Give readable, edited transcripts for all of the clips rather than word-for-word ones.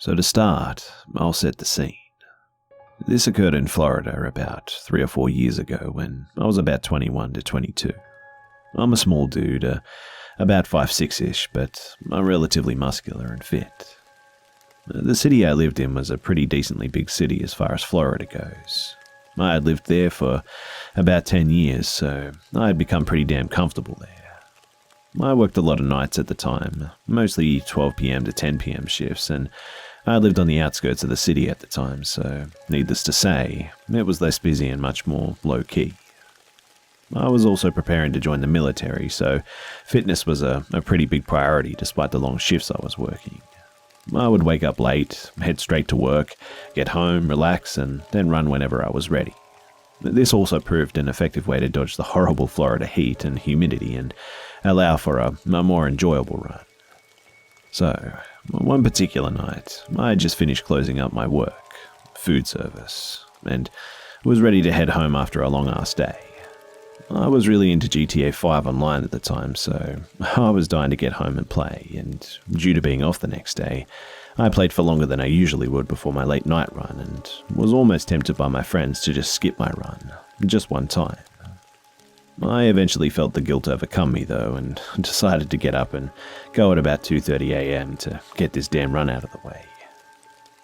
So to start, I'll set the scene. This occurred in Florida about 3 or 4 years ago when I was about 21 to 22. I'm a small dude, about 5'6"-ish, but I'm relatively muscular and fit. The city I lived in was a pretty decently big city as far as Florida goes. I had lived there for about 10 years, so I had become pretty damn comfortable there. I worked a lot of nights at the time, mostly 12 p.m. to 10 p.m. shifts, and I lived on the outskirts of the city at the time, so needless to say, it was less busy and much more low-key. I was also preparing to join the military, so fitness was a pretty big priority despite the long shifts I was working. I would wake up late, head straight to work, get home, relax, and then run whenever I was ready. This also proved an effective way to dodge the horrible Florida heat and humidity and allow for a more enjoyable run. So, one particular night, I had just finished closing up my work, food service, and was ready to head home after a long-ass day. I was really into GTA 5 online at the time, so I was dying to get home and play, and due to being off the next day, I played for longer than I usually would before my late night run and was almost tempted by my friends to just skip my run, just one time. I eventually felt the guilt overcome me though and decided to get up and go at about 2:30 a.m. to get this damn run out of the way.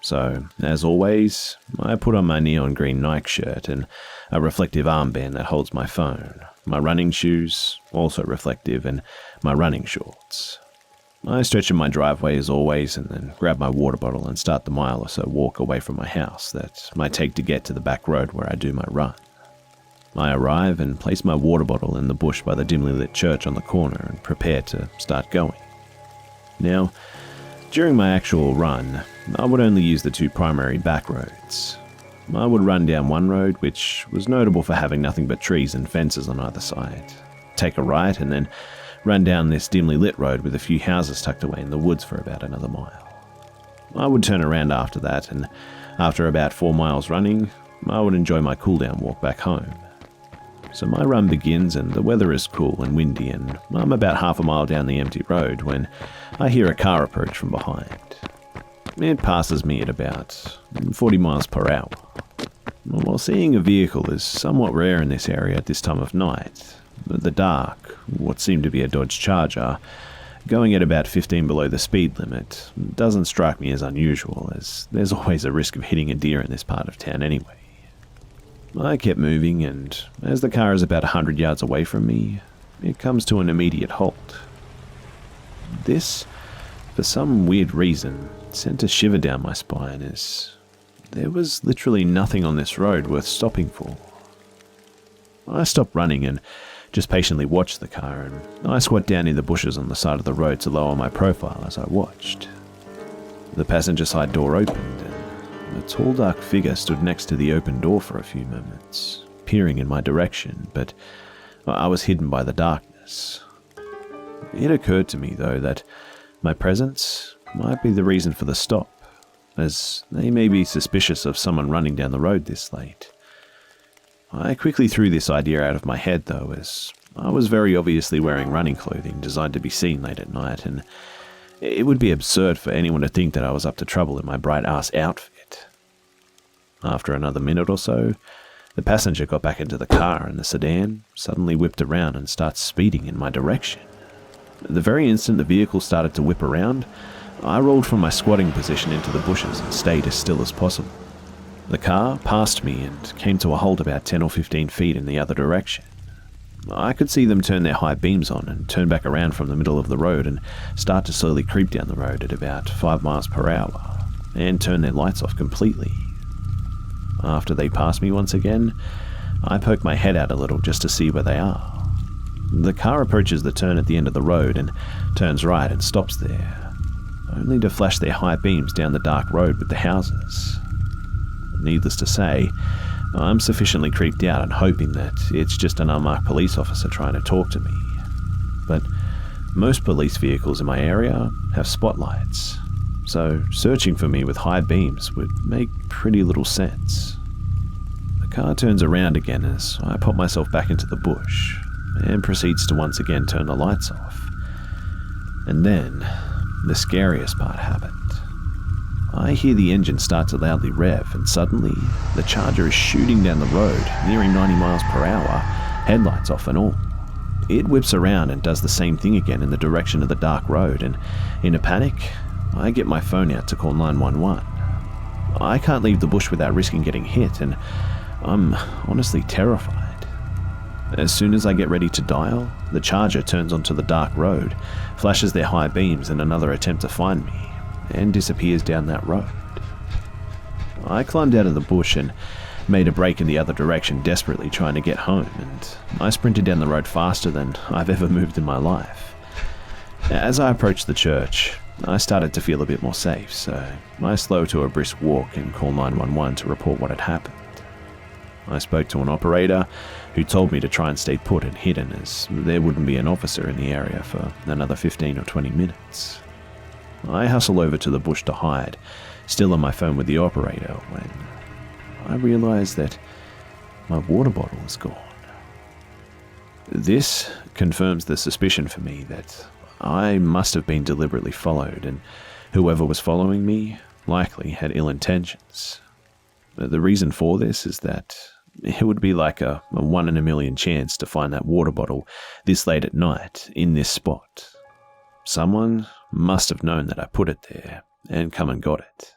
So, as always, I put on my neon green Nike shirt and a reflective armband that holds my phone, my running shoes, also reflective, and my running shorts. I stretch in my driveway as always and then grab my water bottle and start the mile or so walk away from my house that I take to get to the back road where I do my run. I arrive and place my water bottle in the bush by the dimly lit church on the corner and prepare to start going. Now, during my actual run, I would only use the 2 primary back roads. I would run down one road, which was notable for having nothing but trees and fences on either side, take a right, and then run down this dimly lit road with a few houses tucked away in the woods for about another mile. I would turn around after that, and after about 4 miles running, I would enjoy my cool-down walk back home. So my run begins and the weather is cool and windy and I'm about half a mile down the empty road when I hear a car approach from behind. It passes me at about 40 miles per hour. While seeing a vehicle is somewhat rare in this area at this time of night, the dark, what seemed to be a Dodge Charger, going at about 15 below the speed limit doesn't strike me as unusual, as there's always a risk of hitting a deer in this part of town anyway. I kept moving, and as the car is about 100 yards away from me, it comes to an immediate halt. This, for some weird reason, sent a shiver down my spine as there was literally nothing on this road worth stopping for. I stopped running and just patiently watched the car, and I squat down in the bushes on the side of the road to lower my profile as I watched. The passenger side door opened, and a tall dark figure stood next to the open door for a few moments, peering in my direction, but I was hidden by the darkness. It occurred to me, though, that my presence might be the reason for the stop, as they may be suspicious of someone running down the road this late. I quickly threw this idea out of my head, though, as I was very obviously wearing running clothing designed to be seen late at night, and it would be absurd for anyone to think that I was up to trouble in my bright-ass outfit. After another minute or so, the passenger got back into the car and the sedan suddenly whipped around and started speeding in my direction. The very instant the vehicle started to whip around, I rolled from my squatting position into the bushes and stayed as still as possible. The car passed me and came to a halt about 10 or 15 feet in the other direction. I could see them turn their high beams on and turn back around from the middle of the road and start to slowly creep down the road at about 5 miles per hour and turn their lights off completely. After they pass me once again, I poke my head out a little just to see where they are. The car approaches the turn at the end of the road and turns right and stops there, only to flash their high beams down the dark road with the houses. Needless to say, I'm sufficiently creeped out and hoping that it's just an unmarked police officer trying to talk to me. But most police vehicles in my area have spotlights, so searching for me with high beams would make pretty little sense. The car turns around again as I pop myself back into the bush and proceeds to once again turn the lights off. And then the scariest part happened. I hear the engine start to loudly rev, and suddenly, the Charger is shooting down the road, nearing 90 miles per hour, headlights off and all. It whips around and does the same thing again in the direction of the dark road, and in a panic, I get my phone out to call 911. I can't leave the bush without risking getting hit, and I'm honestly terrified. As soon as I get ready to dial, the Charger turns onto the dark road, flashes their high beams in another attempt to find me, and disappears down that road. I climbed out of the bush and made a break in the other direction, desperately trying to get home, and I sprinted down the road faster than I've ever moved in my life. As I approached the church, I started to feel a bit more safe, so I slowed to a brisk walk and called 911 to report what had happened. I spoke to an operator who told me to try and stay put and hidden, as there wouldn't be an officer in the area for another 15 or 20 minutes. I hustle over to the bush to hide, still on my phone with the operator, when I realized that my water bottle was gone. This confirms the suspicion for me that I must have been deliberately followed, and whoever was following me likely had ill intentions. The reason for this is that it would be like a 1 in a million chance to find that water bottle this late at night in this spot. Someone must have known that I put it there and come and got it.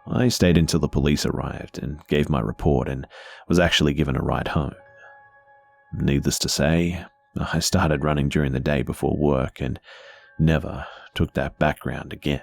I stayed until the police arrived and gave my report, and was actually given a ride home. Needless to say, I started running during the day before work and never took that background again.